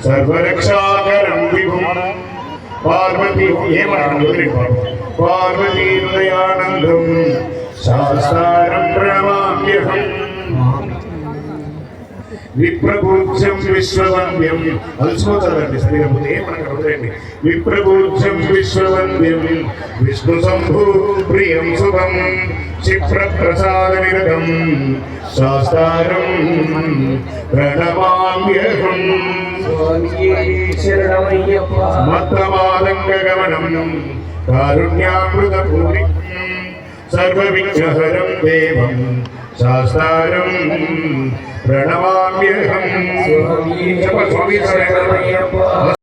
सर्वरक्षाकरं विभुं पार्वती पार्वतीहृदयानन्दं शास्तारं प्रणमाम्यहम् विप्रपूज्यं विश्ववन्द्यं अलसोचरंడి సరిగ్గా మనకు అర్థమైంది विप्रपूज्यं विश्ववन्द्यं विष्णुशंभु प्रियं शुभं क्षिप्रप्रसादनिरतं शास्तारं प्रणमाम्यहम् मत्तमालङ्गगमनं कारुण्यामृतपूरितं सर्वविघ्नहरं देवं शास्तारं प्रणमाम्यहम्।